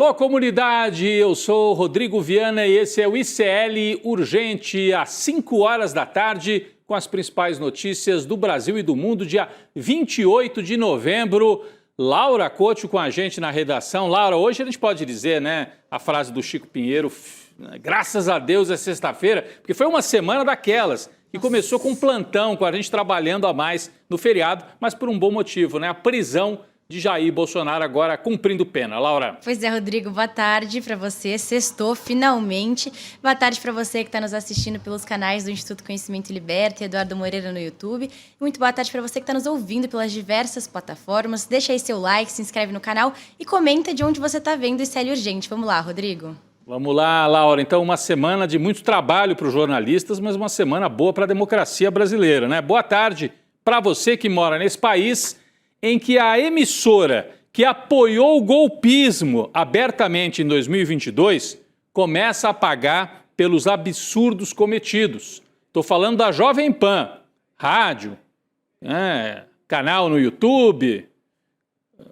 Alô, comunidade! Eu sou Rodrigo Viana e esse é o ICL Urgente, às 5 horas da tarde, com as principais notícias do Brasil e do mundo, dia 28 de novembro. Laura Couto com a gente na redação. Laura, hoje a gente pode dizer, né, a frase do Chico Pinheiro, graças a Deus é sexta-feira, porque foi uma semana daquelas que começou com um plantão, com a gente trabalhando a mais no feriado, mas por um bom motivo, né? A prisão de Jair Bolsonaro agora cumprindo pena. Laura. Pois é, Rodrigo, boa tarde para você. Sextou, finalmente. Boa tarde para você que está nos assistindo pelos canais do Instituto Conhecimento Liberta e Eduardo Moreira no YouTube. Muito boa tarde para você que está nos ouvindo pelas diversas plataformas. Deixa aí seu like, se inscreve no canal e comenta de onde você está vendo o ICL Urgente. Vamos lá, Rodrigo. Vamos lá, Laura. Então, uma semana de muito trabalho para os jornalistas, mas uma semana boa para a democracia brasileira, né? Boa tarde para você que mora nesse país em que a emissora que apoiou o golpismo abertamente em 2022 começa a pagar pelos absurdos cometidos. Estou falando da Jovem Pan, rádio, canal no YouTube,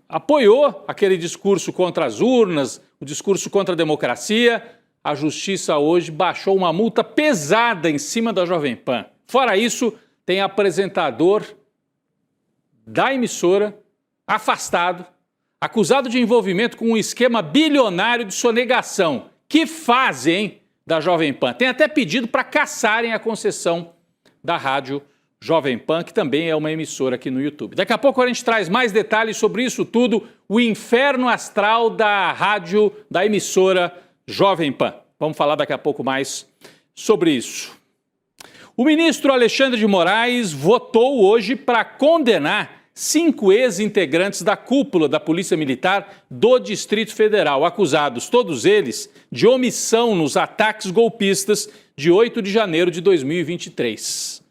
apoiou aquele discurso contra as urnas, o discurso contra a democracia. A justiça hoje baixou uma multa pesada em cima da Jovem Pan. Fora isso, tem apresentador da emissora, afastado, acusado de envolvimento com um esquema bilionário de sonegação. Que fase, hein, da Jovem Pan? Tem até pedido para cassarem a concessão da rádio Jovem Pan, que também é uma emissora aqui no YouTube. Daqui a pouco a gente traz mais detalhes sobre isso tudo, o inferno astral da rádio, da emissora Jovem Pan. Vamos falar daqui a pouco mais sobre isso. O ministro Alexandre de Moraes votou hoje para condenar 5 ex-integrantes da cúpula da Polícia Militar do Distrito Federal, acusados, todos eles, de omissão nos ataques golpistas de 8 de janeiro de 2023.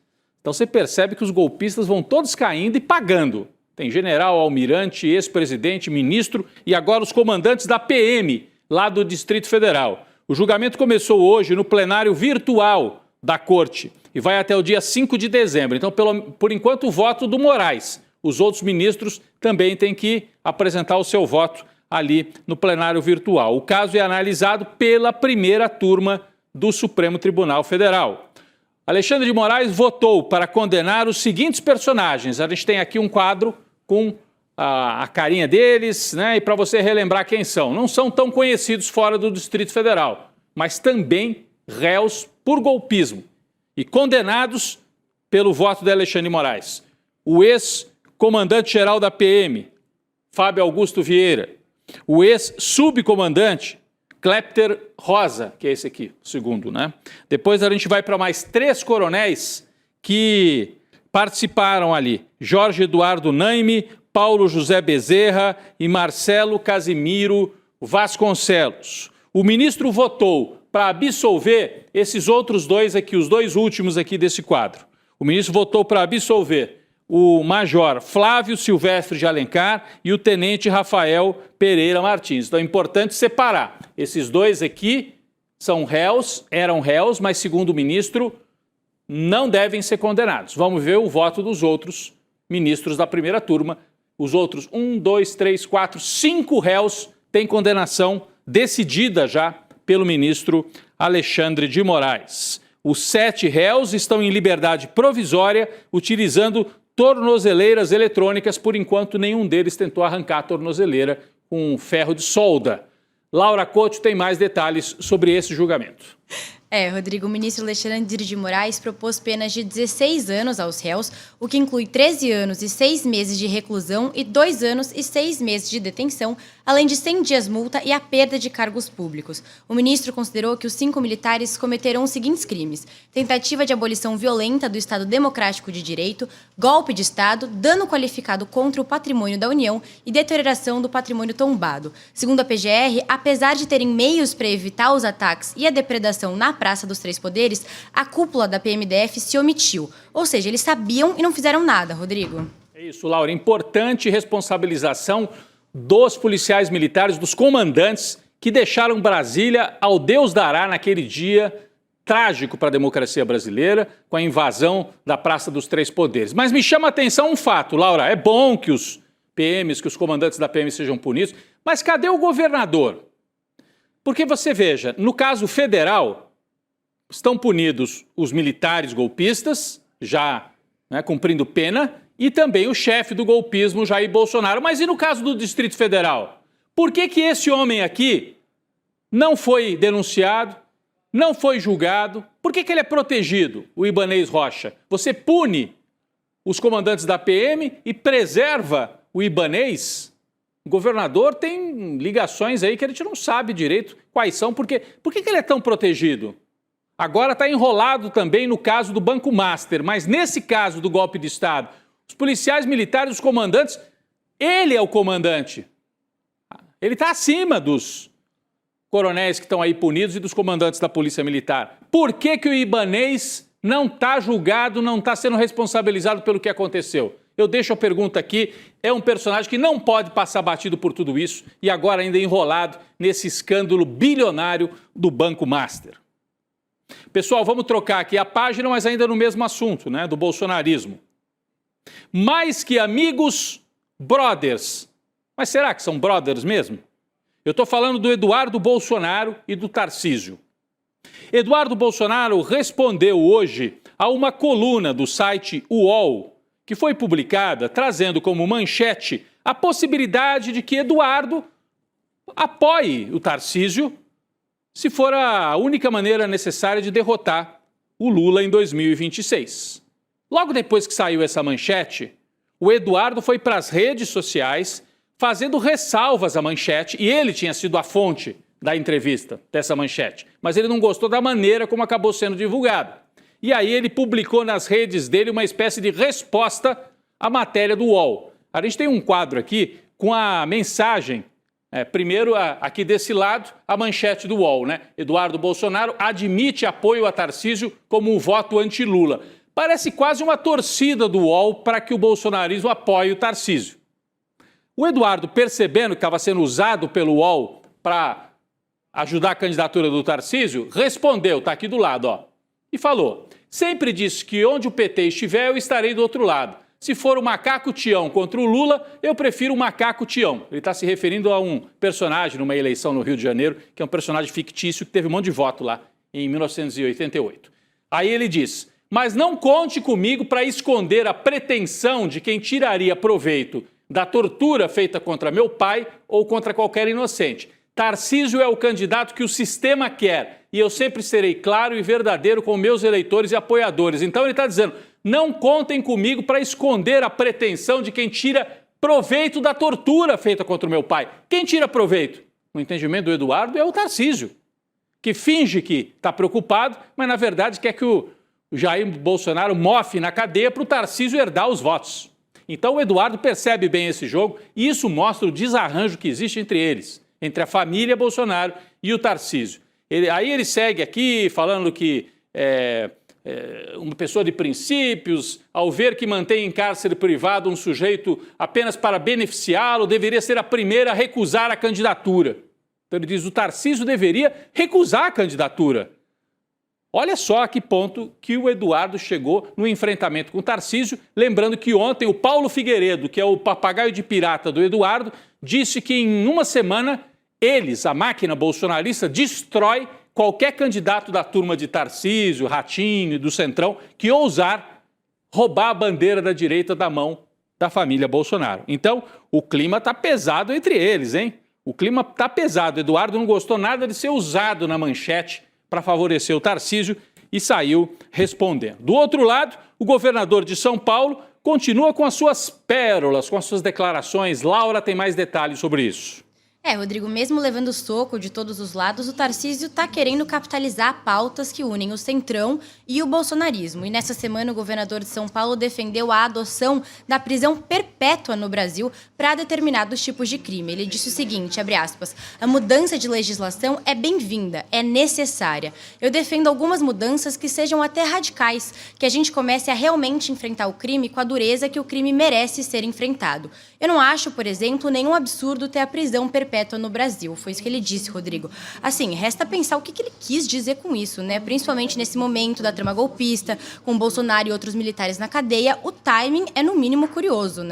Então você percebe que os golpistas vão todos caindo e pagando. Tem general, almirante, ex-presidente, ministro e agora os comandantes da PM lá do Distrito Federal. O julgamento começou hoje no plenário virtual da Corte e vai até o dia 5 de dezembro. Então, por enquanto, o voto do Moraes. Os outros ministros também têm que apresentar o seu voto ali no plenário virtual. O caso é analisado pela primeira turma do Supremo Tribunal Federal. Alexandre de Moraes votou para condenar os seguintes personagens. A gente tem aqui um quadro com a carinha deles, né? E para você relembrar quem são. Não são tão conhecidos fora do Distrito Federal, mas também réus por golpismo e condenados pelo voto de Alexandre de Moraes. O ex-comandante-geral da PM, Fábio Augusto Vieira. O ex-subcomandante, Clepter Rosa, que é esse aqui, o segundo, né? Depois a gente vai para mais 3 coronéis que participaram ali. Jorge Eduardo Naime, Paulo José Bezerra e Marcelo Casimiro Vasconcelos. O ministro votou para absolver esses outros dois aqui, os dois últimos aqui desse quadro. O ministro votou para absolver o major Flávio Silvestre de Alencar e o tenente Rafael Pereira Martins. Então é importante separar. Esses dois aqui são réus, eram réus, mas segundo o ministro não devem ser condenados. Vamos ver o voto dos outros ministros da primeira turma. Os outros 1, 2, 3, 4, 5 réus têm condenação decidida já pelo ministro Alexandre de Moraes. Os 7 réus estão em liberdade provisória, utilizando tornozeleiras eletrônicas. Por enquanto, nenhum deles tentou arrancar a tornozeleira com ferro de solda. Laura Couto tem mais detalhes sobre esse julgamento. Rodrigo, o ministro Alexandre de Moraes propôs penas de 16 anos aos réus, o que inclui 13 anos e 6 meses de reclusão e 2 anos e 6 meses de detenção, além de 100 dias multa e a perda de cargos públicos. O ministro considerou que os 5 militares cometeram os seguintes crimes: tentativa de abolição violenta do Estado Democrático de Direito, golpe de Estado, dano qualificado contra o patrimônio da União e deterioração do patrimônio tombado. Segundo a PGR, apesar de terem meios para evitar os ataques e a depredação na Praça dos Três Poderes, a cúpula da PMDF se omitiu. Ou seja, eles sabiam e não fizeram nada, Rodrigo. É isso, Laura. Importante responsabilização dos policiais militares, dos comandantes que deixaram Brasília ao Deus dará naquele dia trágico para a democracia brasileira, com a invasão da Praça dos Três Poderes. Mas me chama a atenção um fato, Laura. É bom que os PMs, que os comandantes da PM sejam punidos, mas cadê o governador? Porque você veja, no caso federal, estão punidos os militares golpistas, já cumprindo pena, e também o chefe do golpismo, Jair Bolsonaro. Mas e no caso do Distrito Federal? Por que que esse homem aqui não foi denunciado, não foi julgado? Por que que ele é protegido, o Ibanez Rocha? Você pune os comandantes da PM e preserva o Ibanez? O governador tem ligações aí que a gente não sabe direito quais são. Por que que ele é tão protegido? Agora está enrolado também no caso do Banco Master, mas nesse caso do golpe de Estado, os policiais militares, os comandantes, ele é o comandante. Ele está acima dos coronéis que estão aí punidos e dos comandantes da Polícia Militar. Por que que o Ibanez não está julgado, não está sendo responsabilizado pelo que aconteceu? Eu deixo a pergunta aqui, é um personagem que não pode passar batido por tudo isso e agora ainda enrolado nesse escândalo bilionário do Banco Master. Pessoal, vamos trocar aqui a página, mas ainda no mesmo assunto, do bolsonarismo. Mais que amigos, brothers. Mas será que são brothers mesmo? Eu estou falando do Eduardo Bolsonaro e do Tarcísio. Eduardo Bolsonaro respondeu hoje a uma coluna do site UOL, que foi publicada trazendo como manchete a possibilidade de que Eduardo apoie o Tarcísio se for a única maneira necessária de derrotar o Lula em 2026. Logo depois que saiu essa manchete, o Eduardo foi para as redes sociais fazendo ressalvas à manchete, e ele tinha sido a fonte da entrevista dessa manchete, mas ele não gostou da maneira como acabou sendo divulgada. E aí ele publicou nas redes dele uma espécie de resposta à matéria do UOL. A gente tem um quadro aqui com a mensagem, primeiro aqui desse lado, a manchete do UOL, Eduardo Bolsonaro admite apoio a Tarcísio como um voto anti-Lula. Parece quase uma torcida do UOL para que o bolsonarismo apoie o Tarcísio. O Eduardo, percebendo que estava sendo usado pelo UOL para ajudar a candidatura do Tarcísio, respondeu, está aqui do lado, e falou: sempre disse que onde o PT estiver, eu estarei do outro lado. Se for o macaco Tião contra o Lula, eu prefiro o macaco Tião. Ele está se referindo a um personagem numa eleição no Rio de Janeiro, que é um personagem fictício que teve um monte de voto lá em 1988. Aí ele diz: mas não conte comigo para esconder a pretensão de quem tiraria proveito da tortura feita contra meu pai ou contra qualquer inocente. Tarcísio é o candidato que o sistema quer e eu sempre serei claro e verdadeiro com meus eleitores e apoiadores. Então ele está dizendo: não contem comigo para esconder a pretensão de quem tira proveito da tortura feita contra o meu pai. Quem tira proveito, no entendimento do Eduardo, é o Tarcísio, que finge que está preocupado, mas na verdade quer que o Jair Bolsonaro mofe na cadeia para o Tarcísio herdar os votos. Então o Eduardo percebe bem esse jogo e isso mostra o desarranjo que existe entre eles, entre a família Bolsonaro e o Tarcísio. Aí ele segue aqui falando que uma pessoa de princípios, ao ver que mantém em cárcere privado um sujeito apenas para beneficiá-lo, deveria ser a primeira a recusar a candidatura. Então ele diz que o Tarcísio deveria recusar a candidatura. Olha só a que ponto que o Eduardo chegou no enfrentamento com o Tarcísio, lembrando que ontem o Paulo Figueiredo, que é o papagaio de pirata do Eduardo, disse que em uma semana eles, a máquina bolsonarista, destrói qualquer candidato da turma de Tarcísio, Ratinho e do Centrão que ousar roubar a bandeira da direita da mão da família Bolsonaro. Então, o clima está pesado entre eles, hein? O clima está pesado. Eduardo não gostou nada de ser usado na manchete para favorecer o Tarcísio e saiu respondendo. Do outro lado, o governador de São Paulo continua com as suas pérolas, com as suas declarações. Laura tem mais detalhes sobre isso. Rodrigo, mesmo levando soco de todos os lados, o Tarcísio está querendo capitalizar pautas que unem o Centrão e o bolsonarismo. E nessa semana, o governador de São Paulo defendeu a adoção da prisão perpétua no Brasil para determinados tipos de crime. Ele disse o seguinte, abre aspas, a mudança de legislação é bem-vinda, é necessária. Eu defendo algumas mudanças que sejam até radicais, que a gente comece a realmente enfrentar o crime com a dureza que o crime merece ser enfrentado. Eu não acho, por exemplo, nenhum absurdo ter a prisão perpétua no Brasil. Foi isso que ele disse, Rodrigo. Assim, resta pensar o que ele quis dizer com isso, Principalmente nesse momento da trama golpista, com Bolsonaro e outros militares na cadeia, o timing é no mínimo curioso,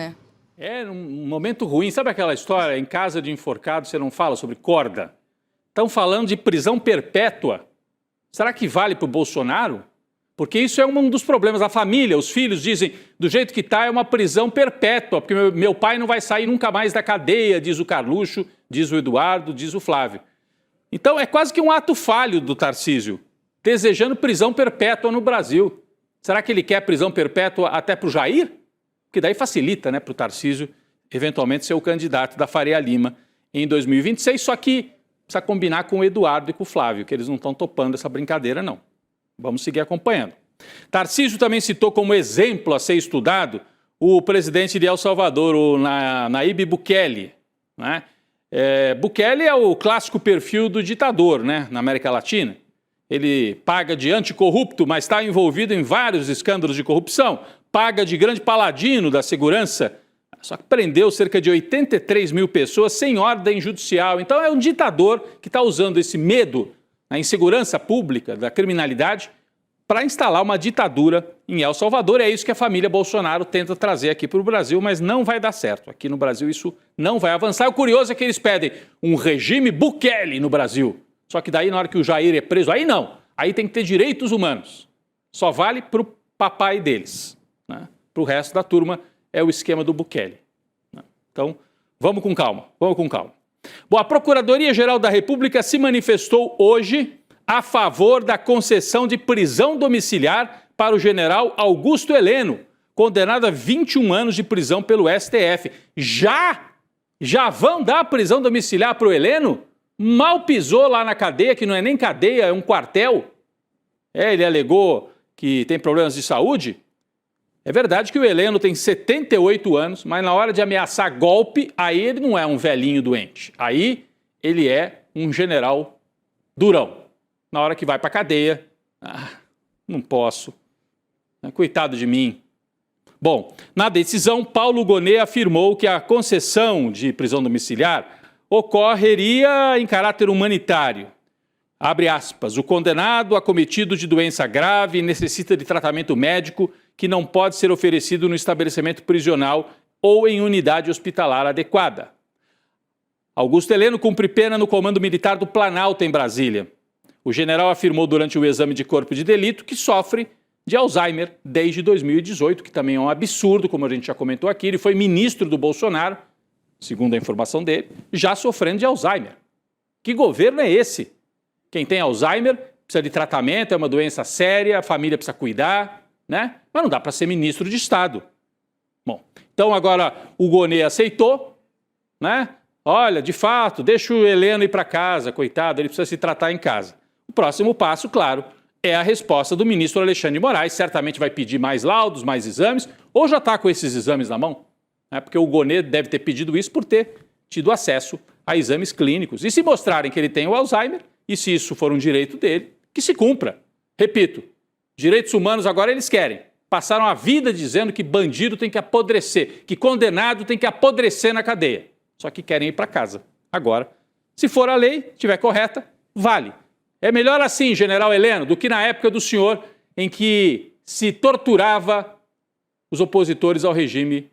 É um momento ruim. Sabe aquela história, em casa de enforcado você não fala sobre corda? Estão falando de prisão perpétua. Será que vale para o Bolsonaro? Porque isso é um dos problemas da família. Os filhos dizem, do jeito que está, é uma prisão perpétua, porque meu pai não vai sair nunca mais da cadeia, diz o Carluxo, diz o Eduardo, diz o Flávio. Então é quase que um ato falho do Tarcísio, desejando prisão perpétua no Brasil. Será que ele quer prisão perpétua até para o Jair? Que daí facilita, né, para o Tarcísio eventualmente ser o candidato da Faria Lima em 2026, só que precisa combinar com o Eduardo e com o Flávio, que eles não estão topando essa brincadeira, não. Vamos seguir acompanhando. Tarcísio também citou como exemplo a ser estudado o presidente de El Salvador, o Nayib Bukele, né? Bukele é o clássico perfil do ditador, né, na América Latina. Ele paga de anticorrupto, mas está envolvido em vários escândalos de corrupção. Paga de grande paladino da segurança, só que prendeu cerca de 83 mil pessoas sem ordem judicial. Então é um ditador que está usando esse medo, a insegurança pública, da criminalidade, para instalar uma ditadura em El Salvador. É isso que a família Bolsonaro tenta trazer aqui para o Brasil, mas não vai dar certo. Aqui no Brasil isso não vai avançar. O curioso é que eles pedem um regime Bukele no Brasil. Só que daí, na hora que o Jair é preso, aí não. Aí tem que ter direitos humanos. Só vale para o papai deles, né? Para o resto da turma é o esquema do Bukele. Então, vamos com calma, vamos com calma. Bom, a Procuradoria-Geral da República se manifestou hoje a favor da concessão de prisão domiciliar para o general Augusto Heleno, condenado a 21 anos de prisão pelo STF. Já vão dar prisão domiciliar para o Heleno? Mal pisou lá na cadeia, que não é nem cadeia, é um quartel. Ele alegou que tem problemas de saúde. É verdade que o Heleno tem 78 anos, mas na hora de ameaçar golpe, aí ele não é um velhinho doente. Aí ele é um general durão. Na hora que vai para a cadeia, não posso. Coitado de mim. Bom, na decisão, Paulo Gonet afirmou que a concessão de prisão domiciliar ocorreria em caráter humanitário. Abre aspas, o condenado acometido de doença grave necessita de tratamento médico que não pode ser oferecido no estabelecimento prisional ou em unidade hospitalar adequada. Augusto Heleno cumpre pena no Comando Militar do Planalto, em Brasília. O general afirmou durante o exame de corpo de delito que sofre de Alzheimer desde 2018, que também é um absurdo, como a gente já comentou aqui. Ele foi ministro do Bolsonaro, segundo a informação dele, já sofrendo de Alzheimer. Que governo é esse? Quem tem Alzheimer precisa de tratamento, é uma doença séria, a família precisa cuidar, né? Mas não dá para ser ministro de Estado. Bom, então agora o Gonet aceitou, né? Olha, de fato, deixa o Heleno ir para casa, coitado, ele precisa se tratar em casa. O próximo passo, claro, é a resposta do ministro Alexandre de Moraes. Certamente vai pedir mais laudos, mais exames, ou já está com esses exames na mão, né? Porque o Gonet deve ter pedido isso por ter tido acesso a exames clínicos. E se mostrarem que ele tem o Alzheimer, e se isso for um direito dele, que se cumpra. Repito, direitos humanos agora eles querem. Passaram a vida dizendo que bandido tem que apodrecer, que condenado tem que apodrecer na cadeia. Só que querem ir para casa. Agora, se for a lei, estiver correta, vale. É melhor assim, general Heleno, do que na época do senhor em que se torturava os opositores ao regime,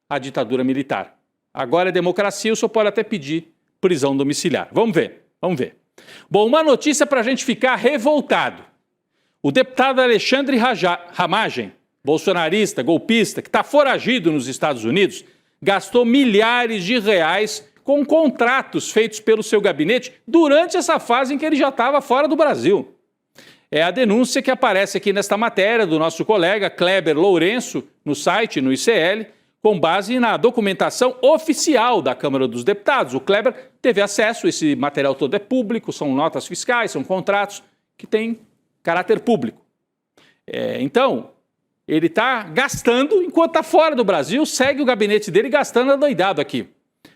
à ditadura militar. Agora é democracia, o senhor pode até pedir prisão domiciliar. Vamos ver, vamos ver. Bom, uma notícia para a gente ficar revoltado. O deputado Alexandre Ramagem, bolsonarista, golpista, que está foragido nos Estados Unidos, gastou milhares de reais com contratos feitos pelo seu gabinete durante essa fase em que ele já estava fora do Brasil. É a denúncia que aparece aqui nesta matéria do nosso colega Kleber Lourenço, no site, no ICL, com base na documentação oficial da Câmara dos Deputados. O Kleber teve acesso, esse material todo é público, são notas fiscais, são contratos que têm caráter público. Então, ele está gastando, enquanto está fora do Brasil, segue o gabinete dele gastando adoidado aqui.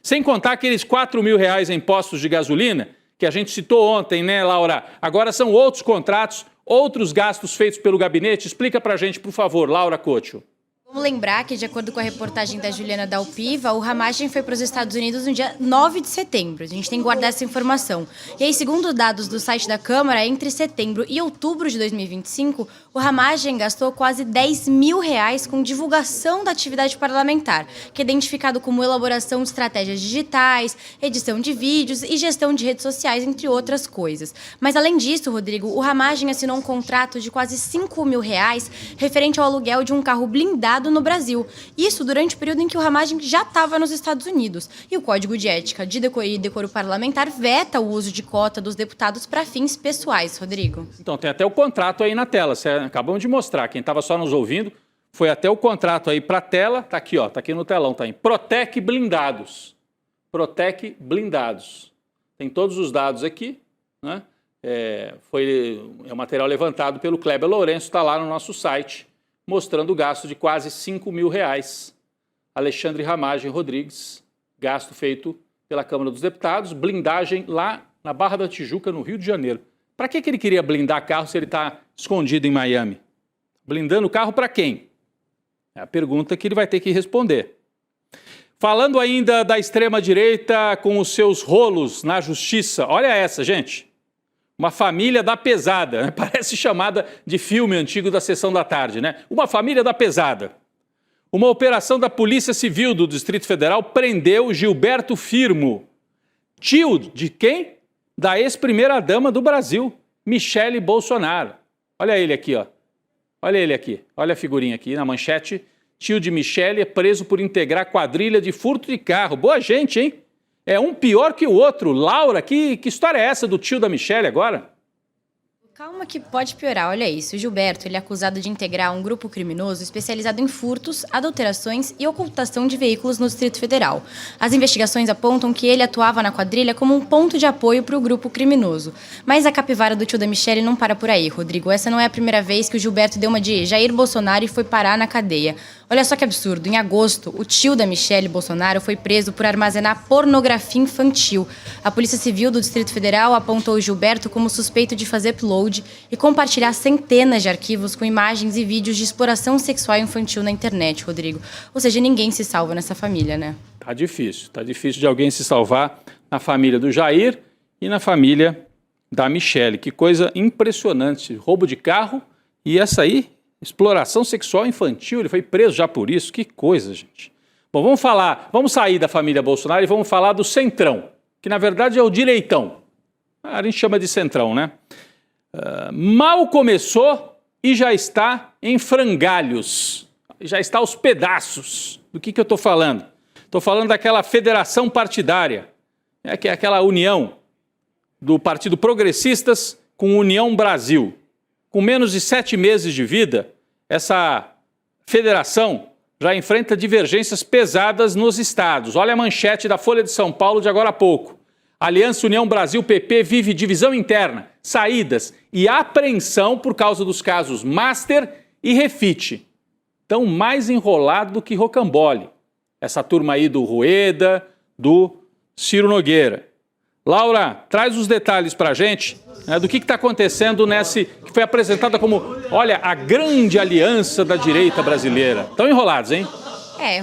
Sem contar aqueles R$4.000 em postos de gasolina, que a gente citou ontem, né, Laura? Agora são outros contratos, outros gastos feitos pelo gabinete. Explica para a gente, por favor, Laura Couto. Vamos lembrar que, de acordo com a reportagem da Juliana Dalpiva, o Ramagem foi para os Estados Unidos no dia 9 de setembro. A gente tem que guardar essa informação. E aí, segundo dados do site da Câmara, entre setembro e outubro de 2025, o Ramagem gastou quase R$10 mil com divulgação da atividade parlamentar, que é identificado como elaboração de estratégias digitais, edição de vídeos e gestão de redes sociais, entre outras coisas. Mas, além disso, Rodrigo, o Ramagem assinou um contrato de quase R$5 mil referente ao aluguel de um carro blindado no Brasil. Isso durante o período em que o Ramagem já estava nos Estados Unidos. E o Código de Ética e Decoro Parlamentar veta o uso de cota dos deputados para fins pessoais, Rodrigo. Então, tem até o contrato aí na tela, acabamos de mostrar. Quem estava só nos ouvindo, foi até o contrato aí para a tela, tá aqui, ó, tá aqui no telão, tá em Protec Blindados. Protec Blindados. Tem todos os dados aqui, né? É um material levantado pelo Kleber Lourenço, está lá no nosso site, mostrando o gasto de quase R$5 mil. Alexandre Ramagem Rodrigues, gasto feito pela Câmara dos Deputados, blindagem lá na Barra da Tijuca, no Rio de Janeiro. Para que ele queria blindar carro se ele está escondido em Miami? Blindando o carro para quem? É a pergunta que ele vai ter que responder. Falando ainda da extrema-direita com os seus rolos na justiça, olha essa, gente. Uma família da pesada, né? Parece chamada de filme antigo da Sessão da Tarde, né? Uma família da pesada. Uma operação da Polícia Civil do Distrito Federal prendeu Gilberto Firmo, tio de quem? Da ex-primeira-dama do Brasil, Michele Bolsonaro. Olha ele aqui, ó. Olha ele aqui. Olha a figurinha aqui na manchete. Tio de Michele é preso por integrar quadrilha de furto de carro. Boa gente, hein? É um pior que o outro. Laura, que história é essa do tio da Michele agora? Calma que pode piorar, olha isso. O Gilberto, ele é acusado de integrar um grupo criminoso especializado em furtos, adulterações e ocultação de veículos no Distrito Federal. As investigações apontam que ele atuava na quadrilha como um ponto de apoio para o grupo criminoso. Mas a capivara do tio da Michele não para por aí, Rodrigo. Essa não é a primeira vez que o Gilberto deu uma de Jair Bolsonaro e foi parar na cadeia. Olha só que absurdo. Em agosto, o tio da Michele Bolsonaro foi preso por armazenar pornografia infantil. A Polícia Civil do Distrito Federal apontou o Gilberto como suspeito de fazer upload e compartilhar centenas de arquivos com imagens e vídeos de exploração sexual infantil na internet, Rodrigo. Ou seja, ninguém se salva nessa família, né? Tá difícil de alguém se salvar na família do Jair e na família da Michele. Que coisa impressionante. Roubo de carro e essa aí, exploração sexual infantil, ele foi preso já por isso. Que coisa, gente. Bom, vamos sair da família Bolsonaro e vamos falar do Centrão, que na verdade é o direitão. A gente chama de Centrão, né? Mal começou e já está em frangalhos, já está aos pedaços. Do que eu estou falando? Estou falando daquela federação partidária, que é aquela união do Partido Progressistas com União Brasil. Com menos de 7 meses de vida, essa federação já enfrenta divergências pesadas nos estados. Olha a manchete da Folha de São Paulo de agora há pouco. Aliança União Brasil-PP vive divisão interna, saídas e apreensão por causa dos casos Master e Refit. Tão mais enrolado do que rocambole. Essa turma aí do Rueda, do Ciro Nogueira. Laura, traz os detalhes para a gente, né, do que está acontecendo que foi apresentada como, olha, a grande aliança da direita brasileira. Tão enrolados, hein?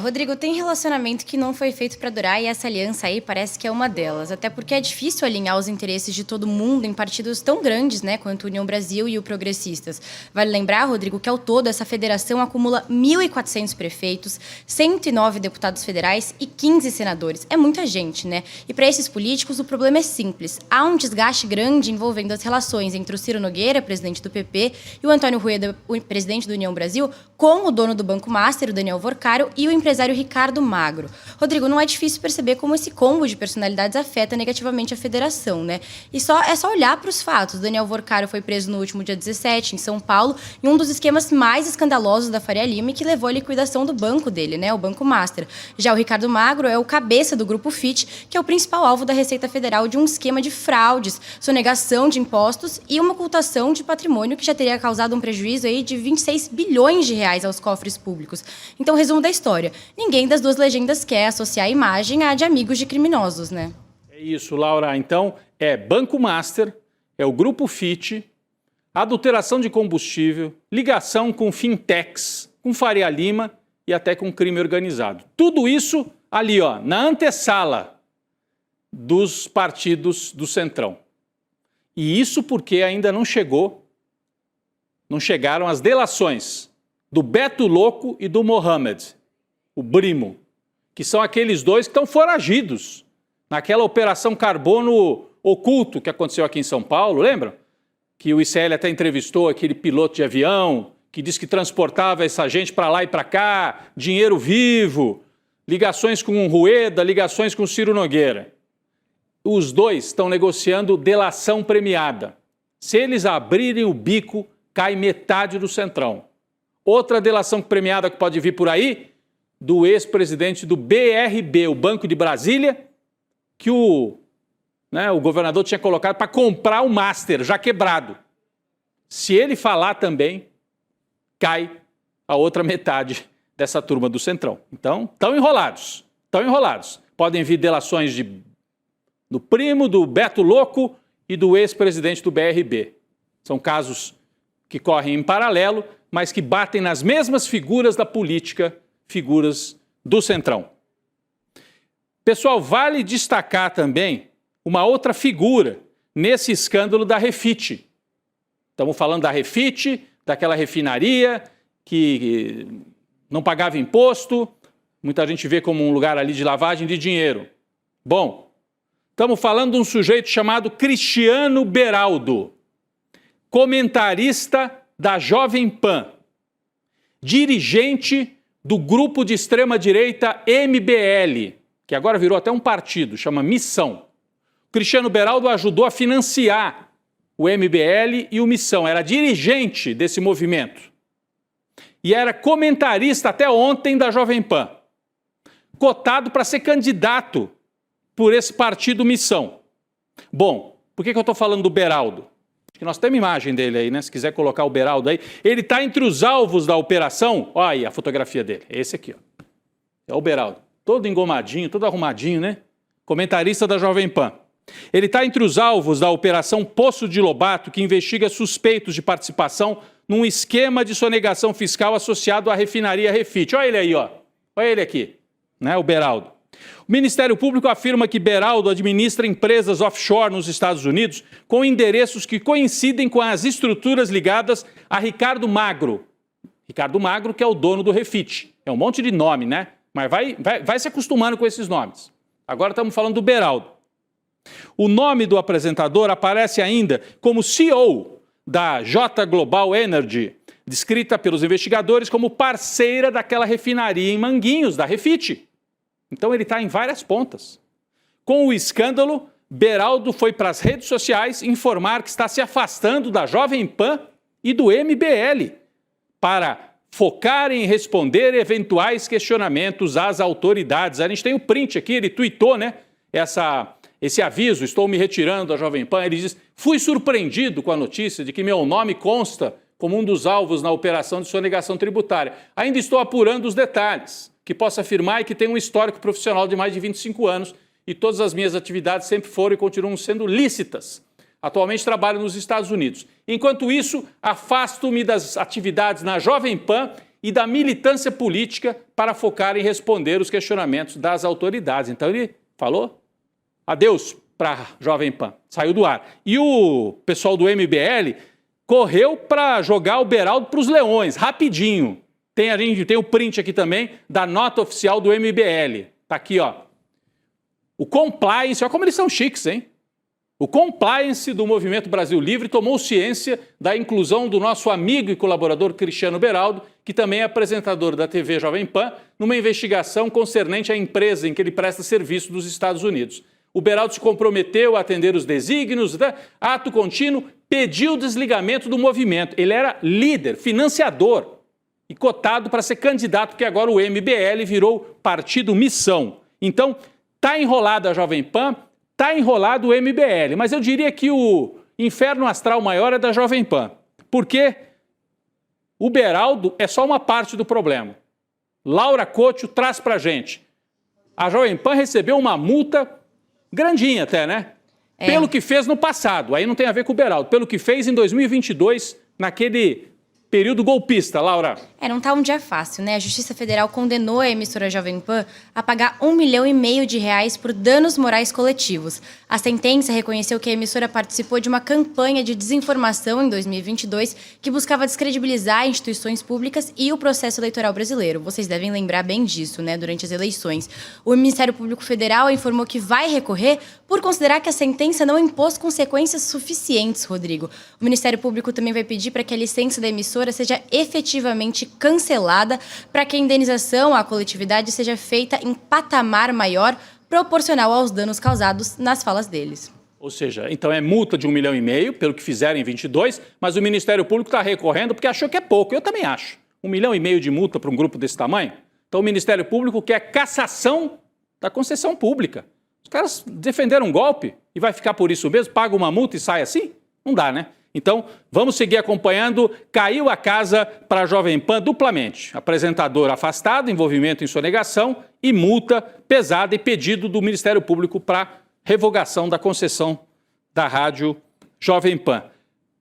Rodrigo, tem relacionamento que não foi feito para durar e essa aliança aí parece que é uma delas. Até porque é difícil alinhar os interesses de todo mundo em partidos tão grandes, né, quanto a União Brasil e o Progressistas. Vale lembrar, Rodrigo, que ao todo essa federação acumula 1.400 prefeitos, 109 deputados federais e 15 senadores. É muita gente, né? E para esses políticos o problema é simples. Há um desgaste grande envolvendo as relações entre o Ciro Nogueira, presidente do PP, e o Antônio Rueda, o presidente da União Brasil, com o dono do Banco Master, o Daniel Vorcaro, e o empresário Ricardo Magro. Rodrigo, não é difícil perceber como esse combo de personalidades afeta negativamente a federação, né? E é só olhar para os fatos. Daniel Vorcaro foi preso no último dia 17, em São Paulo, em um dos esquemas mais escandalosos da Faria Lima e que levou à liquidação do banco dele, né? O Banco Master. Já o Ricardo Magro é o cabeça do Grupo FIT, que é o principal alvo da Receita Federal de um esquema de fraudes, sonegação de impostos e uma ocultação de patrimônio que já teria causado um prejuízo aí de 26 bilhões de reais aos cofres públicos. Então, resumo da história. Ninguém das duas legendas quer associar a imagem à de amigos de criminosos, né? É isso, Laura. Então, é Banco Master, é o Grupo FIT, adulteração de combustível, ligação com fintechs, com Faria Lima e até com crime organizado. Tudo isso ali, ó, na antessala dos partidos do Centrão. E isso porque ainda não chegaram as delações do Beto Louco e do Mohamed, o Brimo, que são aqueles dois que estão foragidos naquela operação Carbono Oculto que aconteceu aqui em São Paulo, lembram? Que o ICL até entrevistou aquele piloto de avião que disse que transportava essa gente para lá e para cá, dinheiro vivo, ligações com o Rueda, ligações com o Ciro Nogueira. Os dois estão negociando delação premiada. Se eles abrirem o bico, cai metade do Centrão. Outra delação premiada que pode vir por aí, do ex-presidente do BRB, o Banco de Brasília, que o governador tinha colocado para comprar o Master, já quebrado. Se ele falar também, cai a outra metade dessa turma do Centrão. Então, estão enrolados. Podem vir delações do primo, do Beto Louco e do ex-presidente do BRB. São casos que correm em paralelo, mas que batem nas mesmas figuras da política, figuras do Centrão. Pessoal, vale destacar também uma outra figura nesse escândalo da Refit. Estamos falando da Refit, daquela refinaria que não pagava imposto, muita gente vê como um lugar ali de lavagem de dinheiro. Bom, estamos falando de um sujeito chamado Cristiano Beraldo, comentarista da Jovem Pan, dirigente do grupo de extrema-direita MBL, que agora virou até um partido, chama Missão. Cristiano Beraldo ajudou a financiar o MBL e o Missão, era dirigente desse movimento. E era comentarista até ontem da Jovem Pan, cotado para ser candidato por esse partido Missão. Bom, por que eu estou falando do Beraldo? Acho que nós temos imagem dele aí, né? Se quiser colocar o Beraldo aí. Ele está entre os alvos da operação. Olha aí a fotografia dele. É esse aqui, ó. É o Beraldo. Todo engomadinho, todo arrumadinho, né? Comentarista da Jovem Pan. Ele está entre os alvos da Operação Poço de Lobato, que investiga suspeitos de participação num esquema de sonegação fiscal associado à refinaria Refit. Olha ele aí, ó. Olha ele aqui, né? O Beraldo. O Ministério Público afirma que Beraldo administra empresas offshore nos Estados Unidos com endereços que coincidem com as estruturas ligadas a Ricardo Magro. Ricardo Magro, que é o dono do Refit. É um monte de nome, né? Mas vai se acostumando com esses nomes. Agora estamos falando do Beraldo. O nome do apresentador aparece ainda como CEO da J Global Energy, descrita pelos investigadores como parceira daquela refinaria em Manguinhos, da Refit. Então ele está em várias pontas. Com o escândalo, Beraldo foi para as redes sociais informar que está se afastando da Jovem Pan e do MBL para focar em responder eventuais questionamentos às autoridades. A gente tem o print aqui, ele tuitou, né? Esse aviso, estou me retirando da Jovem Pan. Ele diz, fui surpreendido com a notícia de que meu nome consta como um dos alvos na operação de sonegação tributária. Ainda estou apurando os detalhes, que posso afirmar que tenho um histórico profissional de mais de 25 anos e todas as minhas atividades sempre foram e continuam sendo lícitas. Atualmente trabalho nos Estados Unidos. Enquanto isso, afasto-me das atividades na Jovem Pan e da militância política para focar em responder os questionamentos das autoridades. Então ele falou adeus para a Jovem Pan, saiu do ar. E o pessoal do MBL correu para jogar o Beraldo para os leões, rapidinho. A gente tem o print aqui também da nota oficial do MBL. Tá aqui, ó. O compliance, olha como eles são chiques, hein? O compliance do Movimento Brasil Livre tomou ciência da inclusão do nosso amigo e colaborador Cristiano Beraldo, que também é apresentador da TV Jovem Pan, numa investigação concernente à empresa em que ele presta serviço dos Estados Unidos. O Beraldo se comprometeu a atender os desígnios, ato contínuo, pediu o desligamento do movimento. Ele era líder, financiador e cotado para ser candidato, porque agora o MBL virou partido Missão. Então, está enrolada a Jovem Pan, está enrolado o MBL, mas eu diria que o inferno astral maior é da Jovem Pan, porque o Beraldo é só uma parte do problema. Laura Couto traz para a gente. A Jovem Pan recebeu uma multa grandinha até, né? Pelo que fez no passado, aí não tem a ver com o Beraldo, pelo que fez em 2022, naquele período golpista. Laura. Não tá um dia fácil, né? A Justiça Federal condenou a emissora Jovem Pan a pagar R$1,5 milhão por danos morais coletivos. A sentença reconheceu que a emissora participou de uma campanha de desinformação em 2022 que buscava descredibilizar instituições públicas e o processo eleitoral brasileiro. Vocês devem lembrar bem disso, né? Durante as eleições. O Ministério Público Federal informou que vai recorrer por considerar que a sentença não impôs consequências suficientes, Rodrigo. O Ministério Público também vai pedir para que a licença da emissora seja efetivamente cancelada para que a indenização à coletividade seja feita em patamar maior, proporcional aos danos causados nas falas deles. Ou seja, então é multa de R$1,5 milhão, pelo que fizeram em 22, mas o Ministério Público está recorrendo porque achou que é pouco. Eu também acho. R$1,5 milhão de multa para um grupo desse tamanho? Então o Ministério Público quer cassação da concessão pública. Os caras defenderam um golpe e vai ficar por isso mesmo? Paga uma multa e sai assim? Não dá, né? Então, vamos seguir acompanhando. Caiu a casa para a Jovem Pan duplamente. Apresentador afastado, envolvimento em sonegação e multa pesada e pedido do Ministério Público para revogação da concessão da rádio Jovem Pan.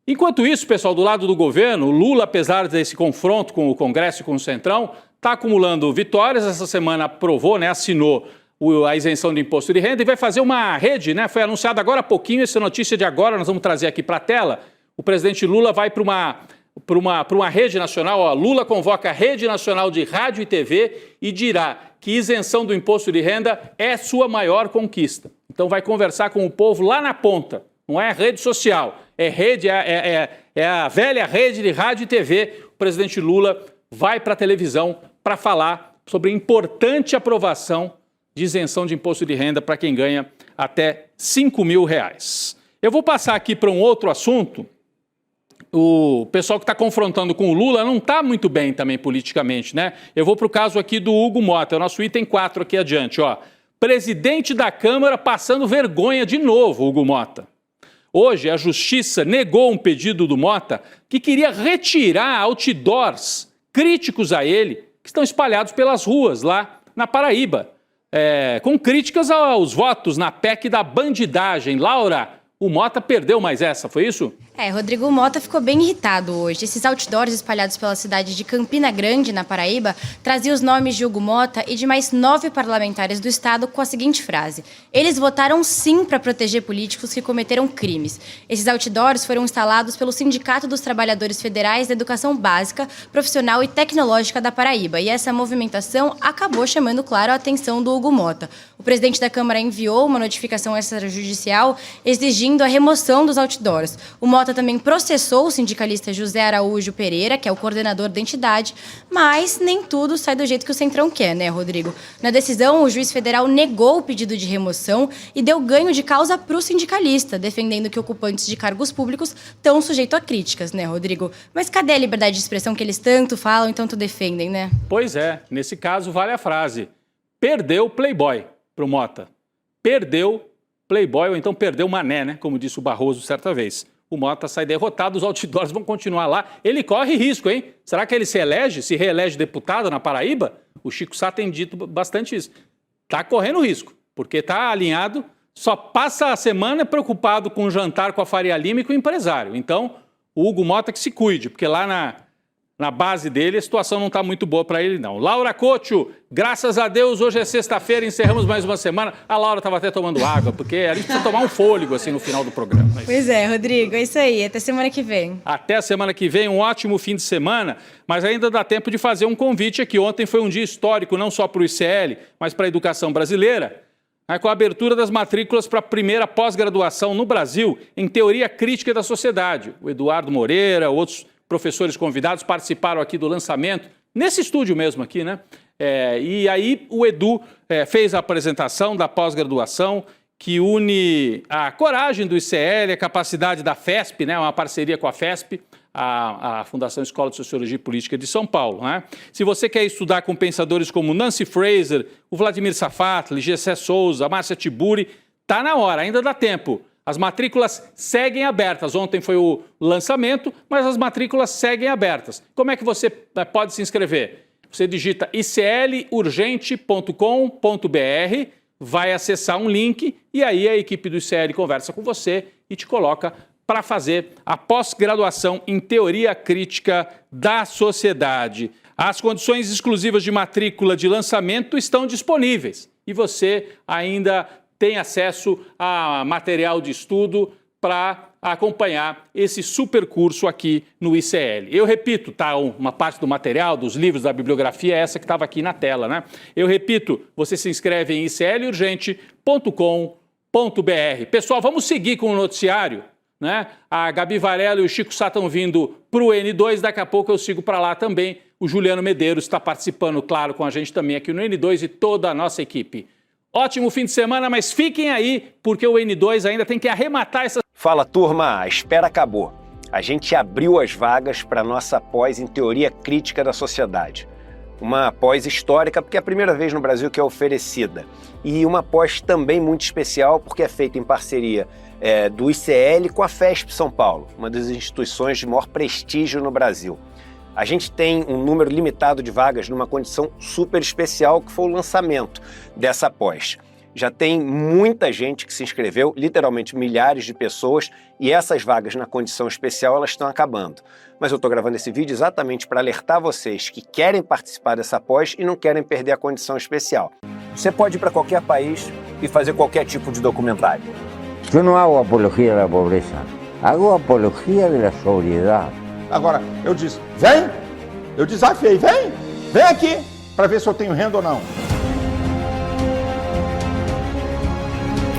Enquanto isso, pessoal, do lado do governo, o Lula, apesar desse confronto com o Congresso e com o Centrão, está acumulando vitórias. Essa semana aprovou, assinou a isenção de imposto de renda e vai fazer uma rede, Foi anunciado agora há pouquinho, essa notícia de agora, nós vamos trazer aqui para a tela. O presidente Lula vai para uma rede nacional, Lula convoca a Rede Nacional de Rádio e TV e dirá que isenção do imposto de renda é sua maior conquista. Então vai conversar com o povo lá na ponta, não é rede social, é a velha rede de rádio e TV. O presidente Lula vai para a televisão para falar sobre a importante aprovação de isenção de imposto de renda para quem ganha até R$5 mil. Eu vou passar aqui para um outro assunto. O pessoal que está confrontando com o Lula não está muito bem também politicamente, Eu vou para o caso aqui do Hugo Motta, é o nosso item 4 aqui adiante, Presidente da Câmara passando vergonha de novo, Hugo Motta. Hoje a Justiça negou um pedido do Motta que queria retirar outdoors críticos a ele, que estão espalhados pelas ruas lá na Paraíba, com críticas aos votos na PEC da bandidagem. Laura, o Motta perdeu mais essa, foi isso? Rodrigo Motta ficou bem irritado hoje. Esses outdoors espalhados pela cidade de Campina Grande, na Paraíba, traziam os nomes de Hugo Motta e de mais 9 parlamentares do estado com a seguinte frase: eles votaram sim para proteger políticos que cometeram crimes. Esses outdoors foram instalados pelo Sindicato dos Trabalhadores Federais da Educação Básica, Profissional e Tecnológica da Paraíba. E essa movimentação acabou chamando, claro, a atenção do Hugo Motta. O presidente da Câmara enviou uma notificação extrajudicial exigindo a remoção dos outdoors. O Motta também processou o sindicalista José Araújo Pereira, que é o coordenador da entidade, mas nem tudo sai do jeito que o Centrão quer, Rodrigo? Na decisão, o juiz federal negou o pedido de remoção e deu ganho de causa para o sindicalista, defendendo que ocupantes de cargos públicos estão sujeitos a críticas, Rodrigo? Mas cadê a liberdade de expressão que eles tanto falam e tanto defendem, Pois é, nesse caso vale a frase: perdeu Playboy pro Motta. Perdeu Playboy, ou então perdeu Mané, como disse o Barroso certa vez. O Motta sai derrotado, os outdoors vão continuar lá. Ele corre risco, hein? Será que ele se reelege deputado na Paraíba? O Chico Sá tem dito bastante isso. Está correndo risco, porque está alinhado, só passa a semana preocupado com o jantar com a Faria Lima e com o empresário. Então, o Hugo Motta que se cuide, porque lá na base dele a situação não está muito boa para ele, não. Laura Couto, graças a Deus, hoje é sexta-feira, encerramos mais uma semana. A Laura estava até tomando água, porque a gente precisa tomar um fôlego assim no final do programa. Pois é, Rodrigo, é isso aí. Até semana que vem. Até a semana que vem, um ótimo fim de semana, mas ainda dá tempo de fazer um convite aqui. Ontem foi um dia histórico, não só para o ICL, mas para a educação brasileira, com a abertura das matrículas para a primeira pós-graduação no Brasil em Teoria Crítica da Sociedade. O Eduardo Moreira, outros professores convidados participaram aqui do lançamento, nesse estúdio mesmo aqui, e aí o Edu fez a apresentação da pós-graduação que une a coragem do ICL, a capacidade da FESP, uma parceria com a FESP, a Fundação Escola de Sociologia e Política de São Paulo. Se você quer estudar com pensadores como Nancy Fraser, o Vladimir Safatli, Gessé Souza, a Márcia Tiburi, tá na hora, ainda dá tempo. As matrículas seguem abertas. Ontem foi o lançamento, mas as matrículas seguem abertas. Como é que você pode se inscrever? Você digita iclurgente.com.br, vai acessar um link e aí a equipe do ICL conversa com você e te coloca para fazer a pós-graduação em Teoria Crítica da Sociedade. As condições exclusivas de matrícula de lançamento estão disponíveis e você ainda tem acesso a material de estudo para acompanhar esse super curso aqui no ICL. Eu repito, tá, uma parte do material, dos livros, da bibliografia, é essa que estava aqui na tela, né? Eu repito, você se inscreve em iclurgente.com.br. Pessoal, vamos seguir com o noticiário, né? A Gabi Varela e o Chico Sá estão vindo para o N2, daqui a pouco eu sigo para lá também. O Juliano Medeiros está participando, claro, com a gente também aqui no N2 e toda a nossa equipe. Ótimo fim de semana, mas fiquem aí, porque o N2 ainda tem que arrematar essa... Fala, turma, a espera acabou. A gente abriu as vagas para a nossa pós em Teoria Crítica da Sociedade. Uma pós histórica, porque é a primeira vez no Brasil que é oferecida. E uma pós também muito especial, porque é feita em parceria do ICL com a FESP São Paulo, uma das instituições de maior prestígio no Brasil. A gente tem um número limitado de vagas numa condição super especial, que foi o lançamento dessa pós. Já tem muita gente que se inscreveu, literalmente milhares de pessoas, e essas vagas na condição especial elas estão acabando. Mas eu estou gravando esse vídeo exatamente para alertar vocês que querem participar dessa pós e não querem perder a condição especial. Você pode ir para qualquer país e fazer qualquer tipo de documentário. Eu não hago apologia da pobreza, hago apologia da sobriedade. Agora, eu disse, vem, eu desafiei, vem aqui, para ver se eu tenho renda ou não.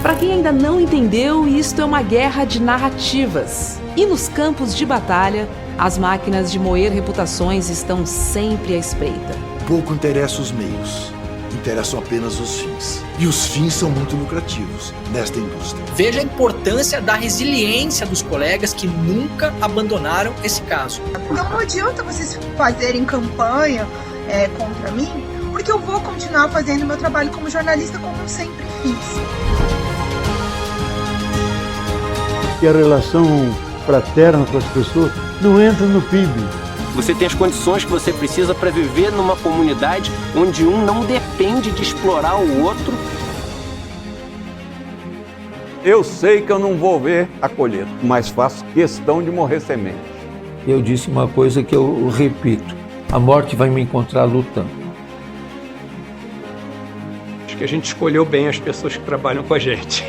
Para quem ainda não entendeu, isto é uma guerra de narrativas. E nos campos de batalha, as máquinas de moer reputações estão sempre à espreita. Pouco interessa os meios, interessam apenas os fins. E os fins são muito lucrativos nesta indústria. Veja a importância da resiliência dos colegas que nunca abandonaram esse caso. Então não adianta vocês fazerem campanha contra mim, porque eu vou continuar fazendo meu trabalho como jornalista como eu sempre fiz. E a relação fraterna com as pessoas não entra no PIB. Você tem as condições que você precisa para viver numa comunidade onde um não depende de explorar o outro. Eu sei que eu não vou ver a colheita, mas faço questão de morrer semente. Eu disse uma coisa que eu repito: a morte vai me encontrar lutando. Acho que a gente escolheu bem as pessoas que trabalham com a gente.